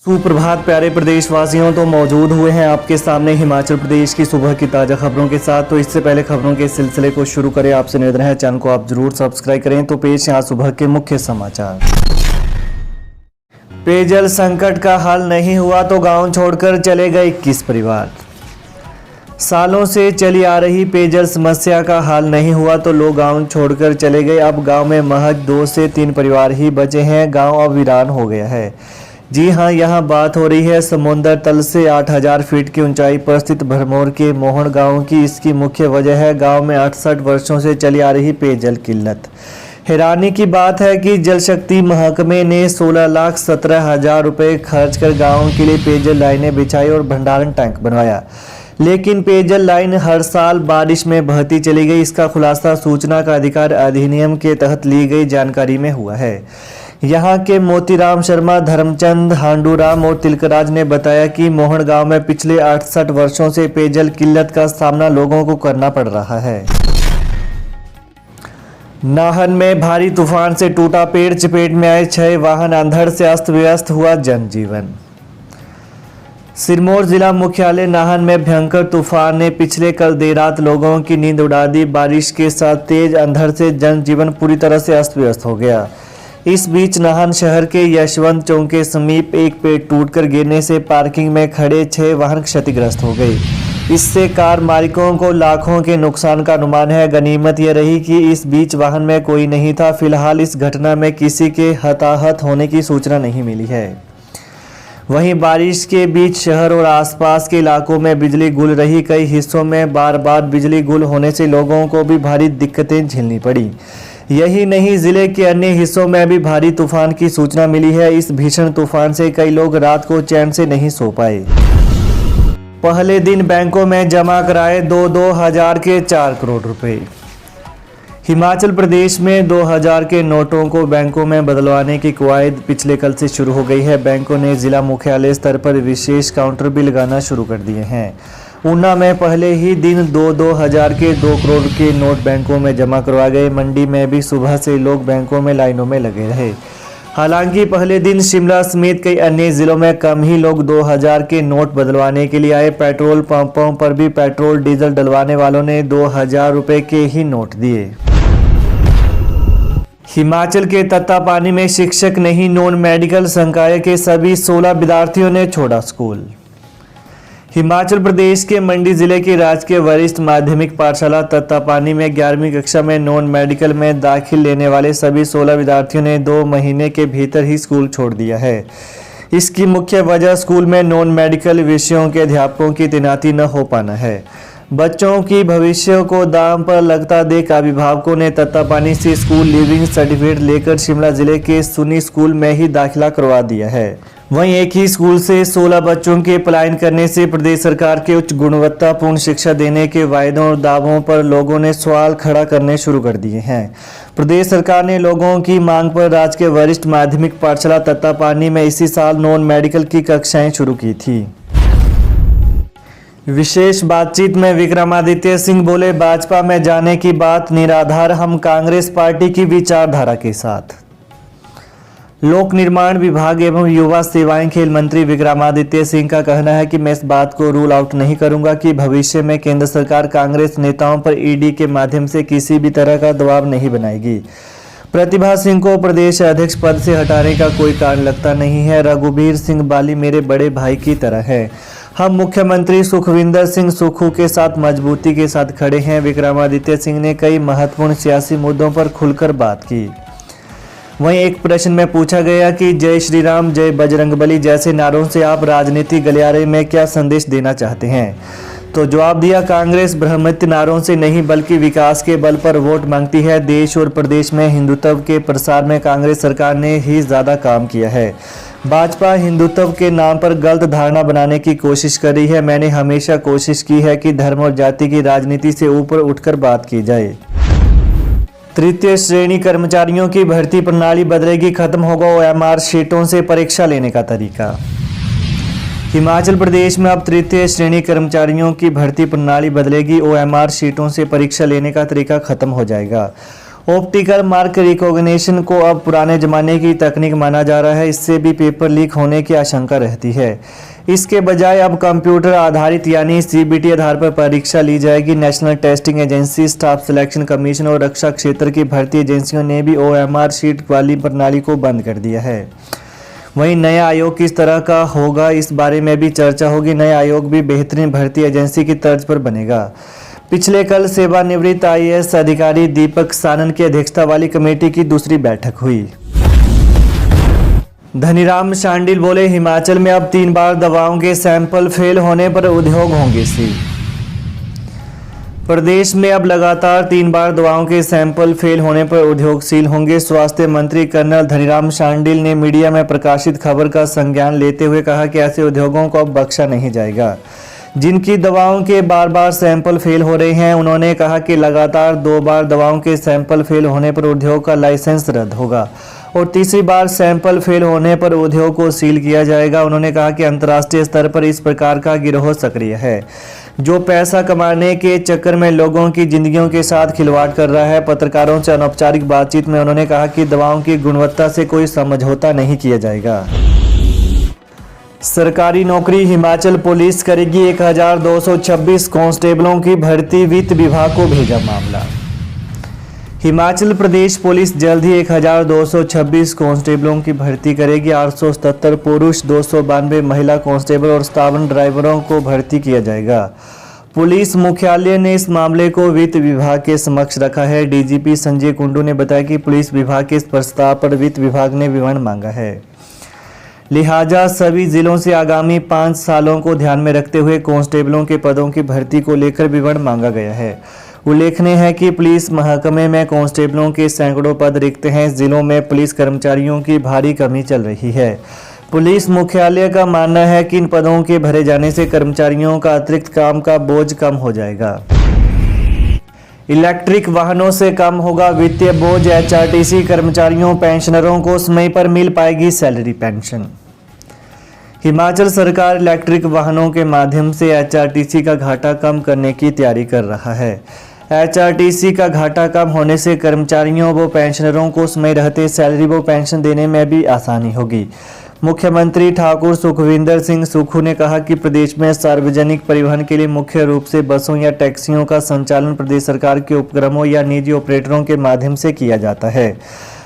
सुप्रभात प्यारे प्रदेशवासियों, तो मौजूद हुए हैं आपके सामने हिमाचल प्रदेश की सुबह की ताज़ा खबरों के साथ। तो इससे पहले खबरों के सिलसिले को शुरू करें, आपसे निवेदन है चैनल को आप जरूर सब्सक्राइब करें। तो पेश यहाँ सुबह के मुख्य समाचार। पेयजल संकट का हल नहीं हुआ तो गांव छोड़कर चले गए 21 परिवार। सालों से चली आ रही पेयजल समस्या का हल नहीं हुआ तो लोग गांव छोड़कर चले गए। अब गांव में महज 2 से 3 परिवार ही बचे हैं। गांव अब वीरान हो गया है। जी हां, यहां बात हो रही है समुद्र तल से 8000 फीट की ऊंचाई पर स्थित भरमौर के मोहन गांव की। इसकी मुख्य वजह है गांव में 68 वर्षों से चली आ रही पेयजल किल्लत। हैरानी की बात है कि जल शक्ति महकमे ने 16,17,000 रुपये खर्च कर गाँव के लिए पेयजल लाइनें बिछाई और भंडारण टैंक बनवाया, लेकिन पेयजल लाइन हर साल बारिश में बहती चली गई। इसका खुलासा सूचना का अधिकार अधिनियम के तहत ली गई जानकारी में हुआ है। यहाँ के मोतीराम शर्मा, धर्मचंद, हांडूराम और तिलकराज ने बताया कि मोहन गांव में पिछले 68 वर्षों से पेयजल किल्लत का सामना लोगों को करना पड़ रहा है। नाहन में भारी तूफान से टूटा पेड़, चपेट में आए 6 वाहन, अंधड़ से अस्त व्यस्त हुआ जनजीवन। सिरमौर जिला मुख्यालय नाहन में भयंकर तूफान ने पिछले कल देर रात लोगों की नींद उड़ा दी। बारिश के साथ तेज अंधड़ से जनजीवन पूरी तरह से अस्त व्यस्त हो गया। इस बीच नाहन शहर के यशवंत चौक के समीप एक पेड़ टूटकर गिरने से पार्किंग में खड़े 6 वाहन क्षतिग्रस्त हो गए। इससे कार मालिकों को लाखों के नुकसान का अनुमान है। गनीमत यह रही कि इस बीच वाहन में कोई नहीं था। फिलहाल इस घटना में किसी के हताहत होने की सूचना नहीं मिली है। वहीं बारिश के बीच शहर और आसपास के इलाकों में बिजली गुल रही। कई हिस्सों में बार बार बिजली गुल होने से लोगों को भी भारी दिक्कतें झेलनी पड़ी। यही नहीं, जिले के अन्य हिस्सों में भी भारी तूफान की सूचना मिली है। इस भीषण तूफान से कई लोग रात को चैन से नहीं सो पाए। पहले दिन बैंकों में जमा कराए 2-2 हजार के 4 करोड़ रुपए। हिमाचल प्रदेश में 2000 के नोटों को बैंकों में बदलवाने की कवायद पिछले कल से शुरू हो गई है। बैंकों ने जिला मुख्यालय स्तर पर विशेष काउंटर भी लगाना शुरू कर दिए हैं। ऊना में पहले ही दिन 2-2 हजार के 2 करोड़ के नोट बैंकों में जमा करवा गए। मंडी में भी सुबह से लोग बैंकों में लाइनों में लगे रहे। हालांकि पहले दिन शिमला समेत कई अन्य जिलों में कम ही लोग 2000 के नोट बदलवाने के लिए आए। पेट्रोल पंपों पर भी पेट्रोल डीजल डलवाने वालों ने 2000 रुपये के ही नोट दिए। हिमाचल के तत्तापानी में शिक्षक नहीं, नॉन मेडिकल संकाय के सभी 16 विद्यार्थियों ने छोड़ा स्कूल। हिमाचल प्रदेश के मंडी जिले की राजकीय वरिष्ठ माध्यमिक पाठशाला तत्तापानी में 11वीं कक्षा में नॉन मेडिकल में दाखिल लेने वाले सभी 16 विद्यार्थियों ने 2 महीने के भीतर ही स्कूल छोड़ दिया है। इसकी मुख्य वजह स्कूल में नॉन मेडिकल विषयों के अध्यापकों की तैनाती न हो पाना है। बच्चों की भविष्य को दांव पर लगता देख अभिभावकों ने तत्तापानी से स्कूल लीविंग सर्टिफिकेट लेकर शिमला जिले के सुनी स्कूल में ही दाखिला करवा दिया है। वहीं एक ही स्कूल से 16 बच्चों के पलायन करने से प्रदेश सरकार के उच्च गुणवत्तापूर्ण शिक्षा देने के वायदों और दावों पर लोगों ने सवाल खड़ा करने शुरू कर दिए हैं। प्रदेश सरकार ने लोगों की मांग पर राजकीय वरिष्ठ माध्यमिक पाठशाला तत्तापानी में इसी साल नॉन मेडिकल की कक्षाएं शुरू की थी। विशेष बातचीत में विक्रमादित्य सिंह बोले, भाजपा में जाने की बात निराधार, हम कांग्रेस पार्टी की विचारधारा के साथ। लोक निर्माण विभाग एवं युवा सेवाएं खेल मंत्री विक्रमादित्य सिंह का कहना है कि मैं इस बात को रूल आउट नहीं करूंगा कि भविष्य में केंद्र सरकार कांग्रेस नेताओं पर ईडी के माध्यम से किसी भी तरह का दबाव नहीं बनाएगी। प्रतिभा सिंह को प्रदेश अध्यक्ष पद से हटाने का कोई कारण लगता नहीं है। रघुबीर सिंह बाली मेरे बड़े भाई की तरह है। हम मुख्यमंत्री सुखविंदर सिंह सुक्खू के साथ मजबूती के साथ खड़े हैं। विक्रमादित्य सिंह ने कई महत्वपूर्ण सियासी मुद्दों पर खुलकर बात की। वहीं एक प्रश्न में पूछा गया कि जय श्री राम, जय बजरंगबली जैसे नारों से आप राजनीति गलियारे में क्या संदेश देना चाहते हैं? तो जवाब दिया, कांग्रेस ब्रह्मत्य नारों से नहीं बल्कि विकास के बल पर वोट मांगती है। देश और प्रदेश में हिंदुत्व के प्रसार में कांग्रेस सरकार ने ही ज्यादा काम किया है। भाजपा हिंदुत्व के नाम पर गलत धारणा बनाने की कोशिश कर रही है। मैंने हमेशा कोशिश की है कि धर्म और जाति की राजनीति से ऊपर उठकर बात की जाए। तृतीय श्रेणी कर्मचारियों की भर्ती प्रणाली बदलेगी, खत्म होगा OMR शीटों से परीक्षा लेने का तरीका। हिमाचल प्रदेश में अब तृतीय श्रेणी कर्मचारियों की भर्ती प्रणाली बदलेगी। OMR शीटों से परीक्षा लेने का तरीका खत्म हो जाएगा। ऑप्टिकल मार्क रिकॉग्निशन को अब पुराने ज़माने की तकनीक माना जा रहा है। इससे भी पेपर लीक होने की आशंका रहती है। इसके बजाय अब कंप्यूटर आधारित यानी सीबीटी आधार पर परीक्षा ली जाएगी। National testing agency, staff selection commission और रक्षा क्षेत्र की भर्ती एजेंसियों ने भी ओएमआर शीट वाली प्रणाली को बंद कर दिया है। वहीं नया आयोग किस तरह का होगा, इस बारे में भी चर्चा होगी। नया आयोग भी बेहतरीन भर्ती एजेंसी की तर्ज पर बनेगा। पिछले कल सेवानिवृत्त आईएएस अधिकारी दीपक सानन की अध्यक्षता वाली कमेटी की दूसरी बैठक हुई। धनीराम शांडिल बोले, हिमाचल में अब 3 बार दवाओं के सैंपल फेल होने पर उद्योग होंगे सील। प्रदेश में अब लगातार 3 बार दवाओं के सैंपल फेल होने पर उद्योग सील होंगे। स्वास्थ्य मंत्री कर्नल धनीराम शांडिल ने मीडिया में प्रकाशित खबर का संज्ञान लेते हुए कहा कि ऐसे उद्योगों को अब बख्शा नहीं जाएगा जिनकी दवाओं के बार बार सैंपल फेल हो रहे हैं। उन्होंने कहा कि लगातार 2 बार दवाओं के सैंपल फेल होने पर उद्योग का लाइसेंस रद्द होगा और तीसरी बार सैंपल फेल होने पर उद्योग को सील किया जाएगा। उन्होंने कहा कि अंतर्राष्ट्रीय स्तर पर इस प्रकार का गिरोह सक्रिय है जो पैसा कमाने के चक्कर में लोगों की जिंदगियों के साथ खिलवाड़ कर रहा है। पत्रकारों से अनौपचारिक बातचीत में उन्होंने कहा कि दवाओं की गुणवत्ता से कोई समझौता नहीं किया जाएगा। सरकारी नौकरी, हिमाचल पुलिस करेगी 1226 कांस्टेबलों की भर्ती, वित्त विभाग को भेजा मामला। हिमाचल प्रदेश पुलिस जल्द ही 1226 कांस्टेबलों की भर्ती करेगी। 877 पुरुष, 292 महिला कांस्टेबल और 57 ड्राइवरों को भर्ती किया जाएगा। पुलिस मुख्यालय ने इस मामले को वित्त विभाग के समक्ष रखा है। डीजीपी संजय कुंडू ने बताया कि पुलिस विभाग के इस प्रस्ताव पर वित्त विभाग ने विवरण मांगा है। लिहाजा सभी जिलों से आगामी 5 सालों को ध्यान में रखते हुए कांस्टेबलों के पदों की भर्ती को लेकर विवरण मांगा गया है। उल्लेखनीय है कि पुलिस महकमे में कांस्टेबलों के सैकड़ों पद रिक्त हैं। जिलों में पुलिस कर्मचारियों की भारी कमी चल रही है। पुलिस मुख्यालय का मानना है कि इन पदों के भरे जाने से कर्मचारियों का अतिरिक्त काम का बोझ कम हो जाएगा। इलेक्ट्रिक वाहनों से कम होगा वित्तीय बोझ। एचआरटीसी कर्मचारियों पेंशनरों को समय पर मिल पाएगी सैलरी पेंशन। हिमाचल सरकार इलेक्ट्रिक वाहनों के माध्यम से एचआरटीसी का घाटा कम करने की तैयारी कर रहा है। एचआरटीसी का घाटा कम होने से कर्मचारियों व पेंशनरों को समय रहते सैलरी व पेंशन देने में भी आसानी होगी। मुख्यमंत्री ठाकुर सुखविंदर सिंह सुक्खू ने कहा कि प्रदेश में सार्वजनिक परिवहन के लिए मुख्य रूप से बसों या टैक्सियों का संचालन प्रदेश सरकार के उपक्रमों या निजी ऑपरेटरों के माध्यम से किया जाता है।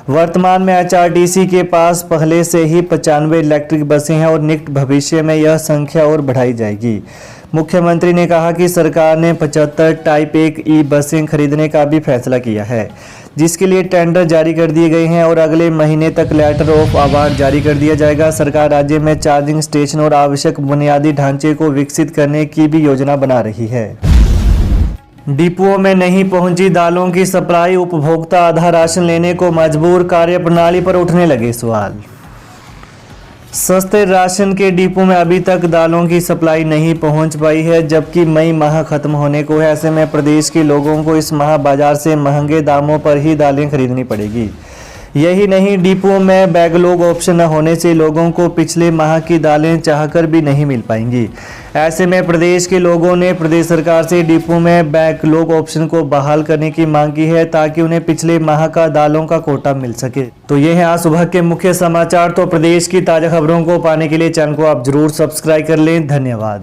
वर्तमान में एचआरटीसी के पास पहले से ही 95 इलेक्ट्रिक बसें हैं और निकट भविष्य में यह संख्या और बढ़ाई जाएगी। मुख्यमंत्री ने कहा कि सरकार ने 75 टाइप 1 ई बसें खरीदने का भी फैसला किया है, जिसके लिए टेंडर जारी कर दिए गए हैं और अगले महीने तक लेटर ऑफ अवार्ड जारी कर दिया जाएगा। सरकार राज्य में चार्जिंग स्टेशन और आवश्यक बुनियादी ढांचे को विकसित करने की भी योजना बना रही है। डिपुओं में नहीं पहुंची दालों की सप्लाई, उपभोक्ता आधा राशन लेने को मजबूर। कार्यप्रणाली पर उठने लगे सवाल। सस्ते राशन के डिपो में अभी तक दालों की सप्लाई नहीं पहुंच पाई है, जबकि मई माह खत्म होने को है। ऐसे में प्रदेश के लोगों को इस माह बाजार से महंगे दामों पर ही दालें खरीदनी पड़ेगी। यही नहीं, डिपो में बैकलॉग ऑप्शन न होने से लोगों को पिछले माह की दालें चाहकर भी नहीं मिल पाएंगी। ऐसे में प्रदेश के लोगों ने प्रदेश सरकार से डिपो में बैकलॉग ऑप्शन को बहाल करने की मांग की है, ताकि उन्हें पिछले माह का दालों का कोटा मिल सके। तो ये है आज सुबह के मुख्य समाचार। तो प्रदेश की ताज़ा खबरों को पाने के लिए चैनल को आप जरूर सब्सक्राइब कर लें। धन्यवाद।